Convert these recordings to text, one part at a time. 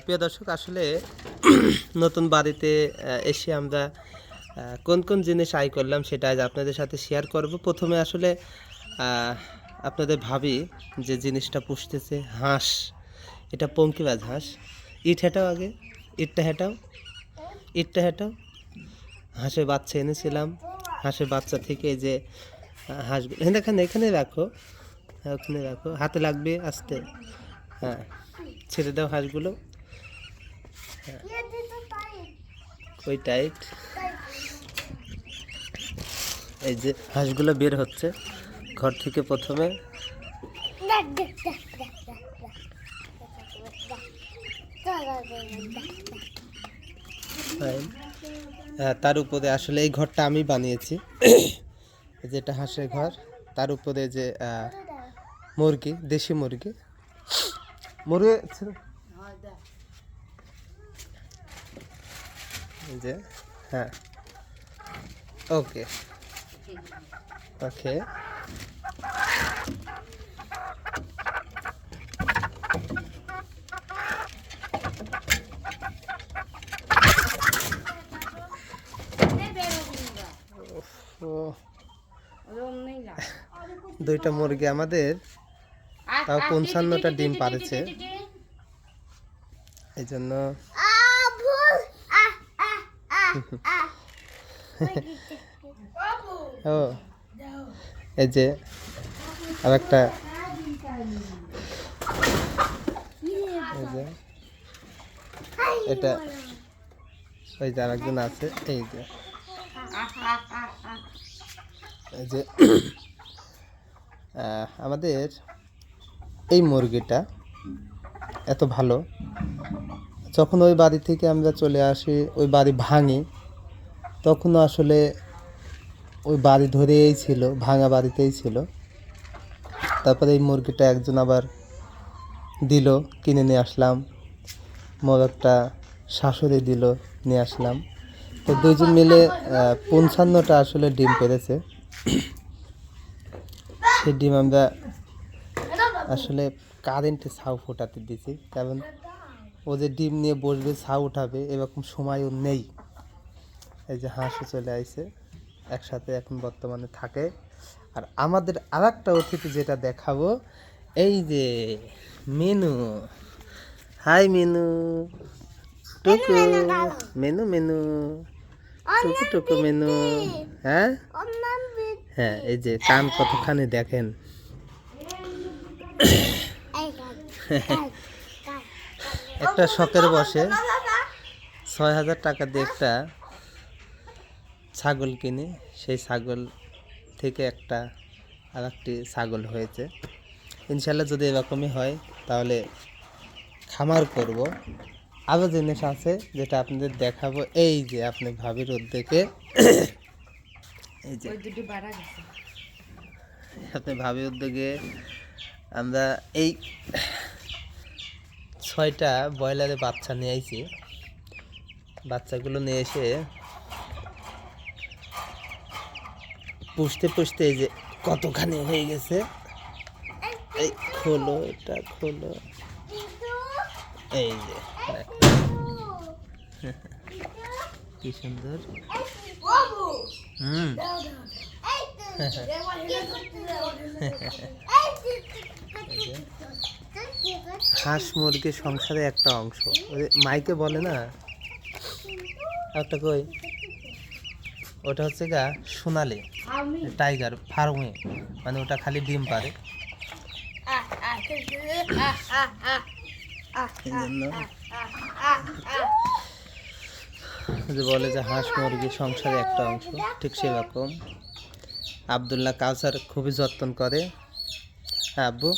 প্রিয় দর্শক, আসলে নতুন বাড়িতে এসে আমরা কোন কোন জিনিস আয় করলাম সেটা আজ আপনাদের সাথে শেয়ার করব। প্রথমে আসলে আপনাদের ভাবি যে জিনিসটা পুষতেছে হাঁস, এটা পঙ্কিবাজ হাঁস। ইট হেঁটাও, আগে ইটটা হেঁটাও, ইটটা হেঁটাও। হাঁসের বাচ্চা এনেছিলাম, হাঁসের বাচ্চা থেকে এই যে হাঁসগুলো এখানে এখানে রাখো, হ্যাঁ ওখানে রাখো, হাতে লাগবে আস্তে। হ্যাঁ, ছেড়ে দাও হাঁসগুলো। ওই টাইট। এই যে হাঁসগুলো বের হচ্ছে ঘর থেকে প্রথমে। তার উপরে আসলে এই ঘরটা আমি বানিয়েছি, যেটা হাঁসের ঘর। তার উপরে যে মুরগি, দেশি মুরগি মুরগি যে, হ্যাঁ ওকে ওকে। দুইটা মুরগি আমাদের, তাও 55টা ডিম পাড়েছে। এই জন্য ও এই যে আর একটা, এটা ওই যে আরেকজন আছে। এই যে এই যে আমাদের এই মুরগিটা এত ভালো, যখন ওই বাড়ি থেকে আমরা চলে আসি, ওই বাড়ি ভাঙি, তখনও আসলে ওই বাড়ি ধরেই ছিল, ভাঙা বাড়িতেই ছিল। তারপরে এই মুরগিটা একজন আবার দিল, কিনে নিয়ে আসলাম। মোর একটা শাশুড়ি দিল, নিয়ে আসলাম। তো দুজন মিলে 55টা আসলে ডিম পেড়েছে। সেই ডিম আমরা আসলে কারেন্টে ছাউ ফোটাতে দিয়েছি, কারণ ও যে ডিম নিয়ে বসবে, ছাউ উঠাবে, এরকম সময়ও নেই। এই যে হাঁসও চলে আসছে, একসাথে এখন বর্তমানে থাকে। আর আমাদের আর একটা অতিথি যেটা দেখাবো, এই যে মেনু। হাই মেনু, টুকু মেনু, মেনু টুকু টুকু মেনু। হ্যাঁ হ্যাঁ, এই যে কান কতখানি দেখেন। একটা শখের বসে 6000 টাকা দিয়ে একটা ছাগল কিনে, সেই ছাগল থেকে একটা আর একটি ছাগল হয়েছে। ইনশাল্লাহ যদি এরকমই হয় তাহলে খামার করব। আরও জিনিস আছে যেটা আপনাদের দেখাবো। এই যে আপনি ভাবির উদ্যোগে, এই যে আপনি ভাবির উদ্যোগে আমরা এই 6টা ব্রয়লারের বাচ্চা নিয়ে আইছি। বাচ্চাগুলো নিয়ে এসে পুষতে পুষতে এই যে কতখানি হয়ে গেছে। এই খোলো, এটা খোলো। এই যে কি সুন্দর। হাঁস মুরগি সংসারে একটা অংশ। মাইকে বলে না একটা, কই ওটা হচ্ছে গা সোনালি টাইগার ফার্মে, মানে ওটা খালি ডিম পারে। যে বলে যে হাঁস মুরগি সংসারে একটা অংশ, ঠিক সেরকম আব্দুল্লাহ কাউসার খুবই যত্ন করে। হ্যাঁ আব্বু,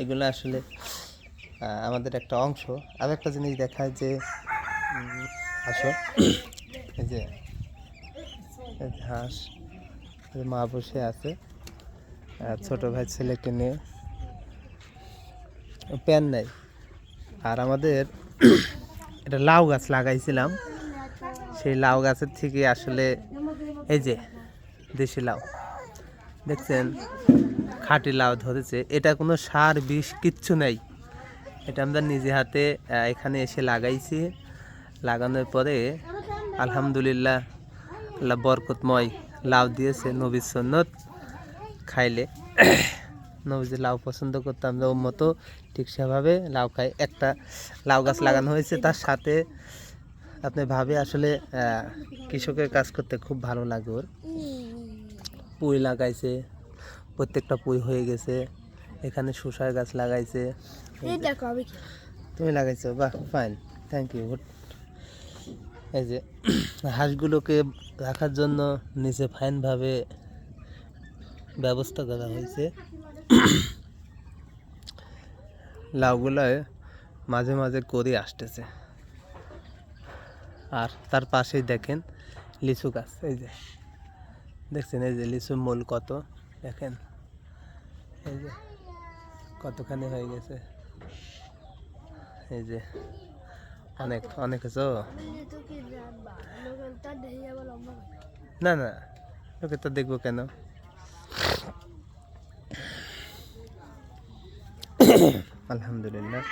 এগুলো আসলে আমাদের একটা অংশ। আর একটা জিনিস দেখায় যে, আসো, এই যে হাঁস, মা বসে আছে, ছোট ভাই ছেলেকে নিয়ে, প্যান নাই। আর আমাদের এটা লাউ গাছ লাগাইছিলাম, সেই লাউ গাছের থেকে আসলে এই যে দেশি লাউ দেখছেন, খাঁটি লাউ ধরেছে। এটা কোনো সার বিষ কিচ্ছু নেই, এটা আমরা নিজে হাতে এখানে এসে লাগাইছি। লাগানোর পরে আলহামদুলিল্লাহ আল্লাহ বরকতময় লাউ দিয়েছে। নবীর সুন্নত খাইলে নবী যে লাউ পছন্দ করতাম আমরা ওর মতো ঠিক সেভাবে লাউ খাই। একটা লাউ গাছ লাগানো হয়েছে, তার সাথে আপনি ভাবে আসলে কৃষকের কাজ করতে খুব ভালো লাগে। ওর পুঁই লাগাইছে, প্রত্যেকটা পুঁই হয়ে গেছে। এখানে শসার গাছ লাগাইছে। তুমি লাগাইছো? বাহ, ফাইন, থ্যাংক ইউ, গুড। এই যে হাঁসগুলোকে রাখার জন্য নিচে ফাইনভাবে ব্যবস্থা করা হয়েছে। লাউগুলোয় মাঝে মাঝে করি আসতেছে। আর তার পাশেই দেখেন লিচু গাছ, এই যে দেখছেন, এই যে লিচুর মূল কত, দেখেন এই যে কতখানি হয়ে গেছে। এই যে অনেক অনেক আছে। না না, ওকে তো দেখবো কেন। আলহামদুলিল্লাহ,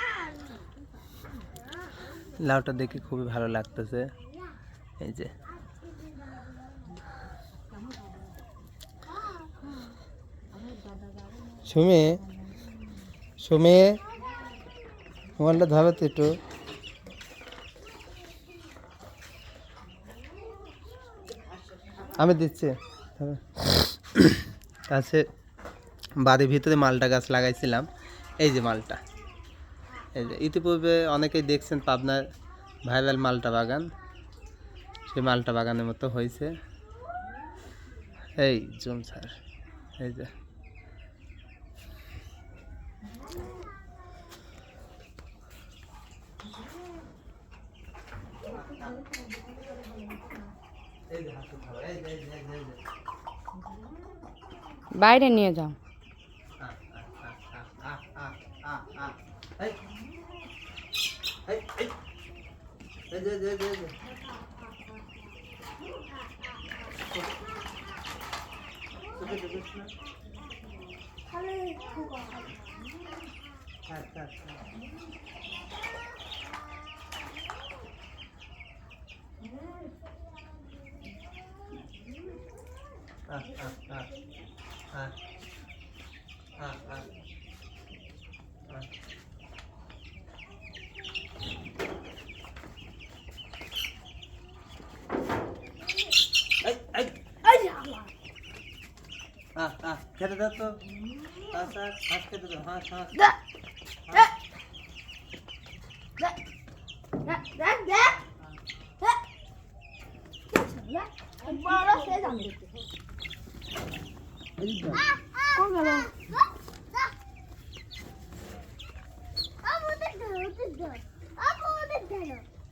লাউটা দেখে খুবই ভালো লাগতেছে। এই যে সুমে সুমে মোবাইলটা ধরো তো একটু। আমি দিচ্ছি। আছে বাড়ির ভিতরে মালটা গাছ লাগাইছিলাম। এই যে মালটা, এই যে ইতিপূর্বে অনেকেই দেখছেন পাবনার ভাইরাল মালটা বাগান, সেই মালটা বাগানের মতো হয়েছে। এই জুম স্যার, এই যে বাইরে নিয়ে যাও। খেতে দাও তো, হাঁস খেতে দাও, হাঁস হাঁস।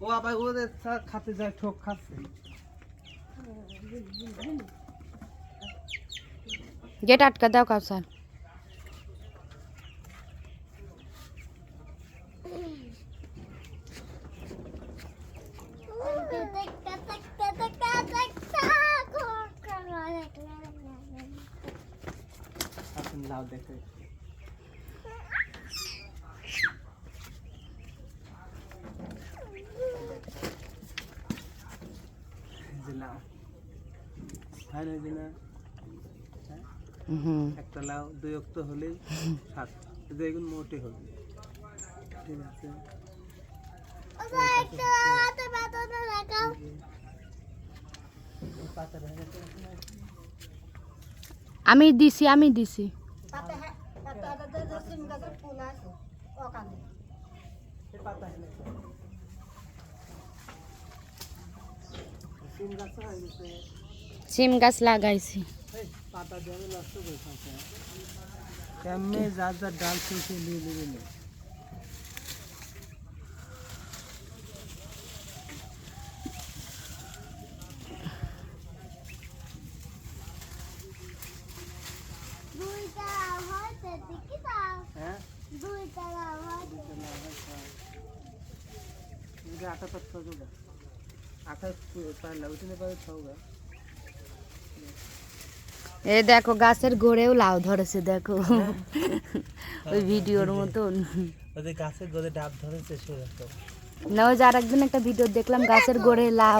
ও আবার ওদের খাতে যায়, ঠোক খাচ্ছে। গেট আটকা দাও কাউসার। লাউ দেখে লাউ ফাইন হয়েছে না? একটা লাউ দুই অক্ত হলেই সাত, এগুলো মোটে হবে। ঠিক আছে, আমি দিছি, আমি দিছি। সিম গাছ লাগাইছি। পাতা দিয়ে নষ্ট করে থাকে, কেমনে যার যার ডাল শেষে নিয়ে নেবে না। আটা তত্ত্ব আকাশ পারলা উঠে পারে খাওয়া এই দেখো গাছের গোড়েও লাউ ধরেছে দেখো ওই ভিডিওর মতন ওদের গাছের গোড়ে ডাব ধরেছে সেরকম। না ওই যে আরেকদিন একটা ভিডিও দেখলাম গাছের গোড়ে লাউ।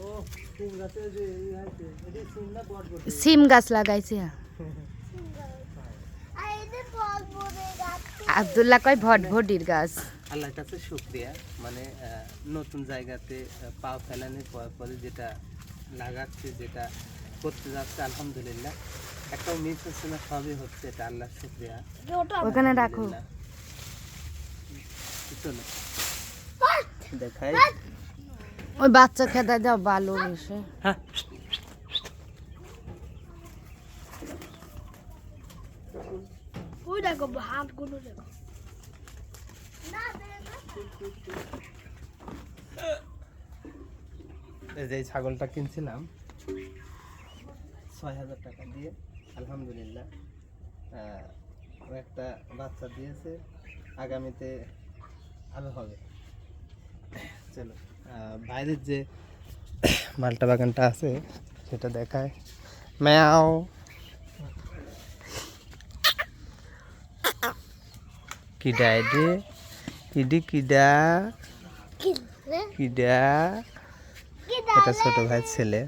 ও সিম গাছে যে এটি সিম না বটবটি? সিম গাছ লাগাইছে আব্দুল্লাহ কয় ভটভটির গাছ। আল্লাহর কাছে শুকরিয়া, মানে নতুন জায়গাতে পা ফেলানোর পরে যেটা লাগাচ্ছে, যেটা করতে যাচ্ছে, আলহামদুলিল্লাহ একটাও মিস হচ্ছে না, সবই হচ্ছে, এটা আল্লাহর শুকরিয়া। ওখানে রাখো। চলো দেখাই। ওই বাচ্চা খেতে দাও ভালো এসে। হ্যাঁ ওই দেখো হাত গুলো দেখো এই যে ছাগলটা কিনছিলাম ৬,০০০ টাকা দিয়ে, আলহামদুলিল্লাহ ও একটা বাচ্চা দিয়েছে, আগামীতে ভালো হবে। চলো বাইরের যে মালটা বাগানটা আছে সেটা দেখায়। ম্যাও কিডা এডে কিডি কিডা কিডা, এটা ছোট ভাইয়ের ছেলে।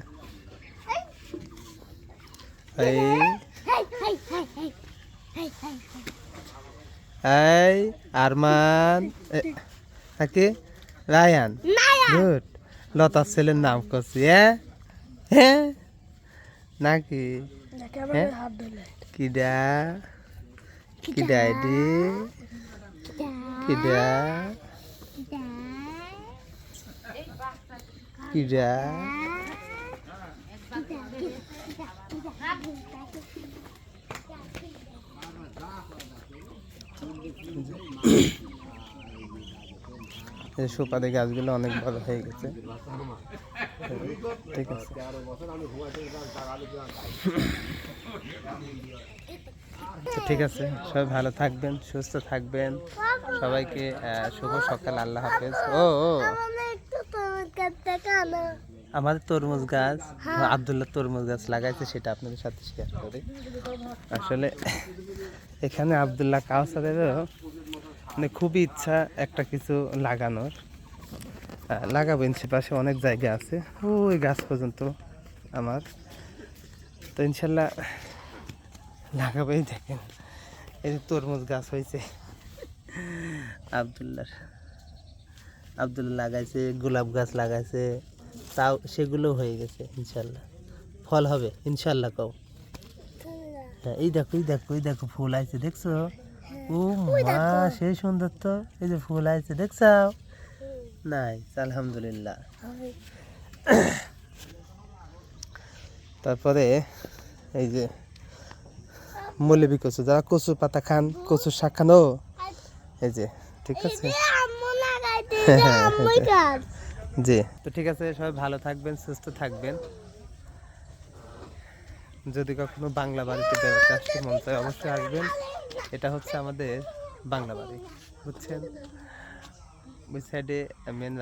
এই আরমান নাকি রায়ান, গুড। লতার ছেলের নাম করছি, হ্যাঁ নাকি? হ্যাঁ কিডা কিডা এডি কিডা কিডা এই সুপারি গাছগুলো অনেক বড় হয়ে গেছে, ঠিক আছে। তো ঠিক আছে, সবাই ভালো থাকবেন, সুস্থ থাকবেন, সবাইকে শুভ সকাল, আল্লাহ হাফেজ। ও আমাদের তরমুজ গাছ, আব্দুল্লাহ তরমুজ গাছ লাগাইছে, সেটা আপনাদের সাথে শেয়ার করি। আসলে এখানে আব্দুল্লাহ কাউসারেরও মানে খুবই ইচ্ছা একটা কিছু লাগানোর, লাগাবো পাশে অনেক জায়গা আছে, ওই গাছ পর্যন্ত আমার, তো ইনশাল্লাহ লাগাবোই। দেখেন এই যে তরমুজ গাছ হয়েছে আব্দুল্লাহ লাগাইছে, গোলাপ গাছ লাগাইছে, তাও সেগুলো হয়ে গেছে, ইনশাল্লাহ ফল হবে ইনশাল্লাহ। কও হ্যাঁ, এই দেখো এই দেখো এই দেখো ফুল আইছে, দেখছো? ও মা সেই সুন্দর তো, এই যে ফুল আইছে দেখছো? নাই, আলহামদুলিল্লাহ। তারপরে এই যে মৌলবি কচু, যারা কচু পাতা খান, কচু শাক খানো, এই যে, ঠিক আছে জি। তো ঠিক আছে, সবাই ভালো থাকবেন, সুস্থ থাকবেন। যদি কখনো বাংলা বাড়িতে বেড়াতে আসতে মন চায় অবশ্যই আসবেন। এটা হচ্ছে আমাদের বাংলা বাড়ি, বুঝছেন? ওই সাইডে মেন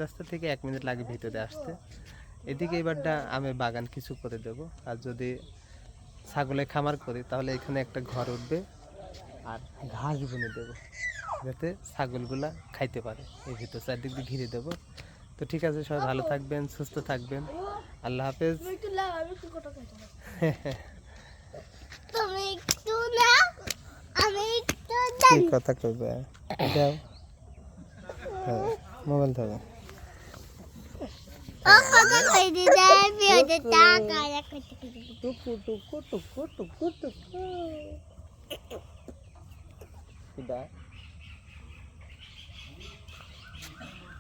রাস্তা থেকে 1 মিনিট লাগে ভিতরে আসতে। এদিকে এবারটা আমি বাগান কিছু করে দেব, আর যদি ছাগলের খামার করি তাহলে এখানে একটা ঘর উঠবে, আর ঘাস বুনে দেবো যাতে ছাগলগুলা খাইতে পারে, এই ভিতর চারদিক দিয়ে ঘিরে দেবো। তো ঠিক আছে, সবাই ভালো থাকবেন, সুস্থ থাকবেন, আল্লাহ হাফেজ। কি কথা কইবে? দাও, হ্যাঁ মোবাইল ধরো। টুকু টুকু টুকু টুকু টুকু।